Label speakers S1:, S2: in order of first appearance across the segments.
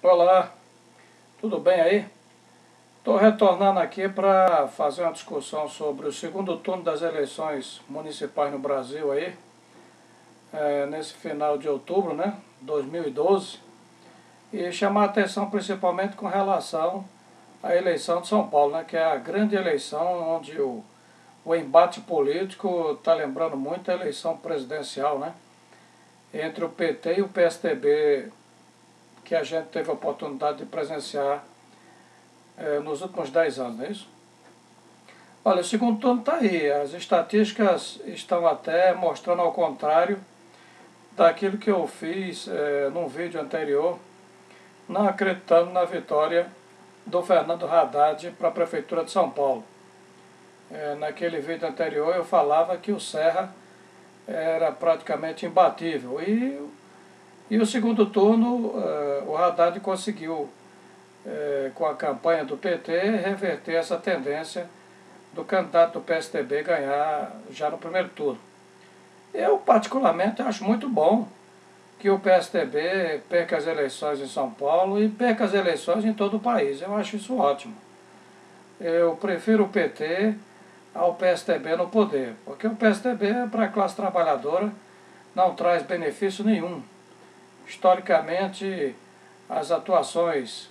S1: Olá, tudo bem aí? Estou retornando aqui para fazer uma discussão sobre o segundo turno das eleições municipais no Brasil aí, nesse final de outubro, né, 2012, e chamar a atenção principalmente com relação à eleição de São Paulo, né, que é a grande eleição onde o embate político está lembrando muito a eleição presidencial, né, entre o PT e o PSDB, que a gente teve a oportunidade de presenciar nos últimos 10 anos, não é isso? Olha, o segundo turno está aí. As estatísticas estão até mostrando ao contrário daquilo que eu fiz num vídeo anterior, não acreditando na vitória do Fernando Haddad para a Prefeitura de São Paulo. Naquele vídeo anterior eu falava que o Serra era praticamente imbatível. E o segundo turno, o Haddad conseguiu, com a campanha do PT, reverter essa tendência do candidato do PSDB ganhar já no primeiro turno. Eu, particularmente, acho muito bom que o PSDB perca as eleições em São Paulo e perca as eleições em todo o país. Eu acho isso ótimo. Eu prefiro o PT ao PSDB no poder, porque o PSDB, para a classe trabalhadora, não traz benefício nenhum. Historicamente, as atuações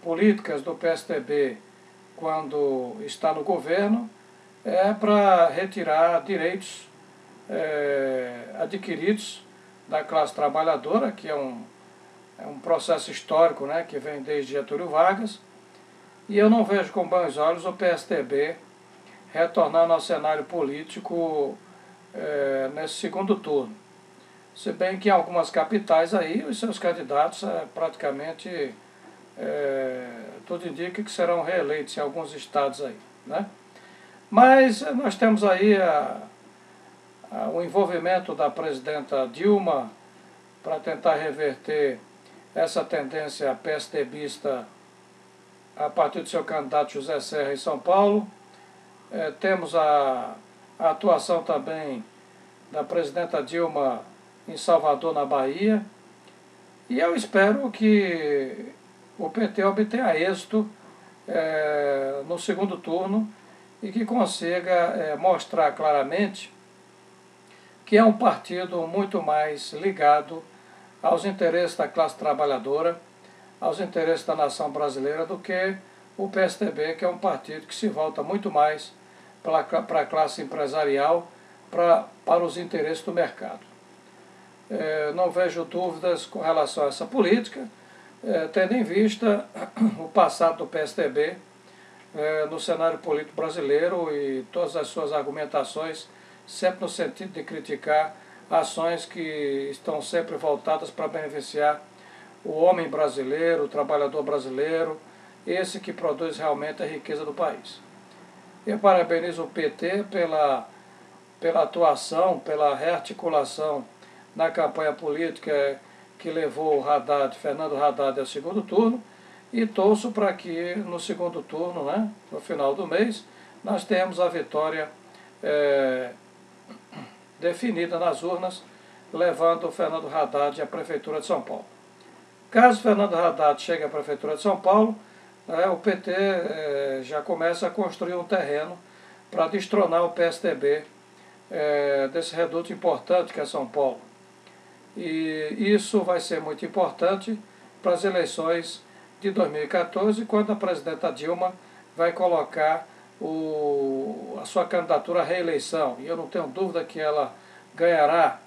S1: políticas do PSDB, quando está no governo, é para retirar direitos adquiridos da classe trabalhadora, que é um processo histórico, né, que vem desde Getúlio Vargas, e eu não vejo com bons olhos o PSDB retornando ao cenário político nesse segundo turno. Se bem que em algumas capitais aí os seus candidatos praticamente tudo indica que serão reeleitos em alguns estados aí, né? Mas nós temos aí o envolvimento da presidenta Dilma para tentar reverter essa tendência PSDBista a partir do seu candidato José Serra em São Paulo. Temos a atuação também da presidenta Dilma em Salvador, na Bahia, e eu espero que o PT obtenha êxito no segundo turno e que consiga mostrar claramente que é um partido muito mais ligado aos interesses da classe trabalhadora, aos interesses da nação brasileira, do que o PSDB, que é um partido que se volta muito mais para a classe empresarial, para os interesses do mercado. Não vejo dúvidas com relação a essa política, tendo em vista o passado do PSDB no cenário político brasileiro e todas as suas argumentações, sempre no sentido de criticar ações que estão sempre voltadas para beneficiar o homem brasileiro, o trabalhador brasileiro, esse que produz realmente a riqueza do país. Eu parabenizo o PT pela atuação, pela rearticulação na campanha política que levou Fernando Haddad ao segundo turno, e torço para que no segundo turno, né, no final do mês, nós tenhamos a vitória definida nas urnas, levando o Fernando Haddad à Prefeitura de São Paulo. Caso Fernando Haddad chegue à Prefeitura de São Paulo, o PT já começa a construir um terreno para destronar o PSDB desse reduto importante que é São Paulo. E isso vai ser muito importante para as eleições de 2014, quando a presidenta Dilma vai colocar a sua candidatura à reeleição. E eu não tenho dúvida que ela ganhará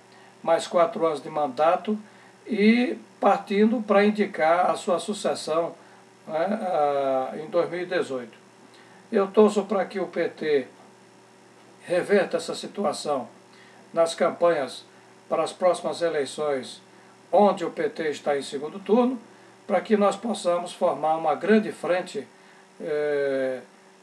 S1: mais 4 anos de mandato e partindo para indicar a sua sucessão, né, em 2018. Eu torço para que o PT reverta essa situação nas campanhas para as próximas eleições, onde o PT está em segundo turno, para que nós possamos formar uma grande frente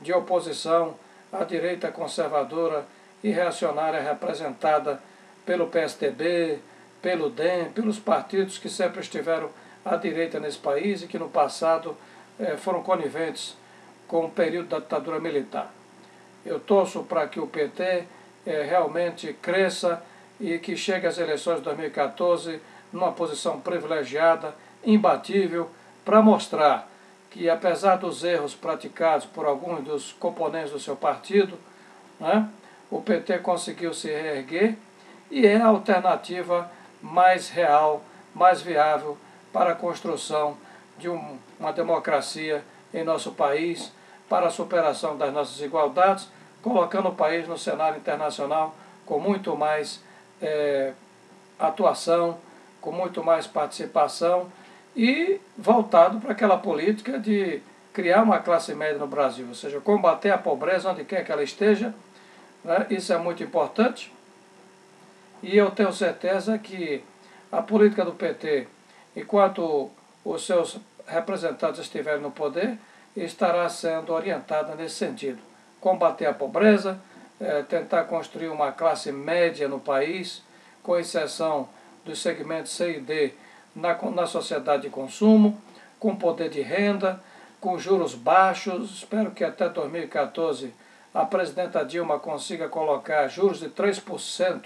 S1: de oposição à direita conservadora e reacionária representada pelo PSDB, pelo DEM, pelos partidos que sempre estiveram à direita nesse país e que no passado foram coniventes com o período da ditadura militar. Eu torço para que o PT realmente cresça e que chegue às eleições de 2014 numa posição privilegiada, imbatível, para mostrar que, apesar dos erros praticados por alguns dos componentes do seu partido, né, o PT conseguiu se reerguer e é a alternativa mais real, mais viável para a construção de uma democracia em nosso país, para a superação das nossas desigualdades, colocando o país no cenário internacional com muito mais atuação, com muito mais participação e voltado para aquela política de criar uma classe média no Brasil, ou seja, combater a pobreza onde quer que ela esteja, né? Isso é muito importante e eu tenho certeza que a política do PT, enquanto os seus representantes estiverem no poder, estará sendo orientada nesse sentido. Combater a pobreza, tentar construir uma classe média no país, com exceção dos segmentos C e D na sociedade de consumo, com poder de renda, com juros baixos. Espero que até 2014 a presidenta Dilma consiga colocar juros de 3%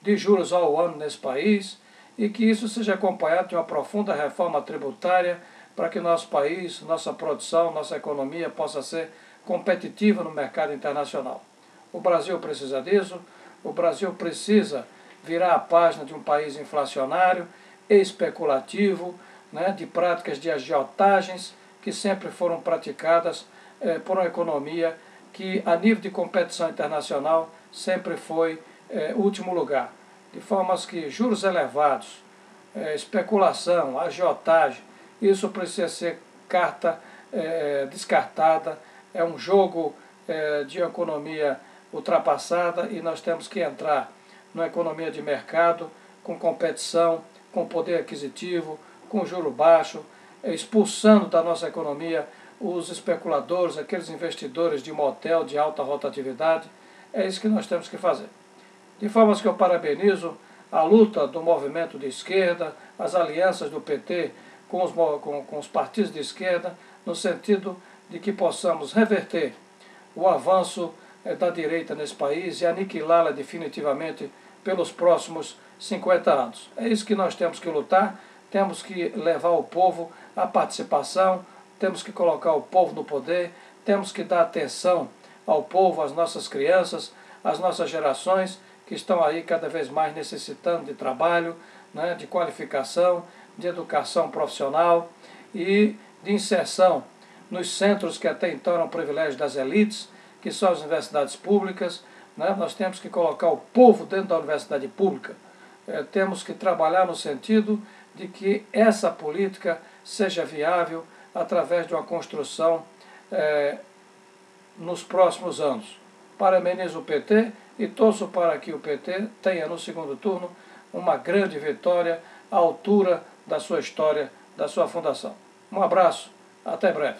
S1: de juros ao ano nesse país e que isso seja acompanhado de uma profunda reforma tributária para que nosso país, nossa produção, nossa economia possa ser competitiva no mercado internacional. O Brasil precisa disso, o Brasil precisa virar a página de um país inflacionário, especulativo, né, de práticas de agiotagens que sempre foram praticadas por uma economia que, a nível de competição internacional, sempre foi último lugar. De formas que juros elevados, especulação, agiotagem, isso precisa ser descartada, é um jogo de economia ultrapassada e nós temos que entrar numa economia de mercado, com competição, com poder aquisitivo, com juro baixo, expulsando da nossa economia os especuladores, aqueles investidores de motel de alta rotatividade. É isso que nós temos que fazer. De forma que eu parabenizo a luta do movimento de esquerda, as alianças do PT com os partidos de esquerda, no sentido de que possamos reverter o avanço da direita nesse país e aniquilá-la definitivamente pelos próximos 50 anos. É isso que nós temos que lutar, temos que levar o povo à participação, temos que colocar o povo no poder, temos que dar atenção ao povo, às nossas crianças, às nossas gerações que estão aí cada vez mais necessitando de trabalho, né, de qualificação, de educação profissional e de inserção nos centros que até então eram privilégio das elites, que são as universidades públicas. Né? Nós temos que colocar o povo dentro da universidade pública. Temos que trabalhar no sentido de que essa política seja viável através de uma construção nos próximos anos. Parabenizo o PT e torço para que o PT tenha no segundo turno uma grande vitória à altura da sua história, da sua fundação. Um abraço, até breve.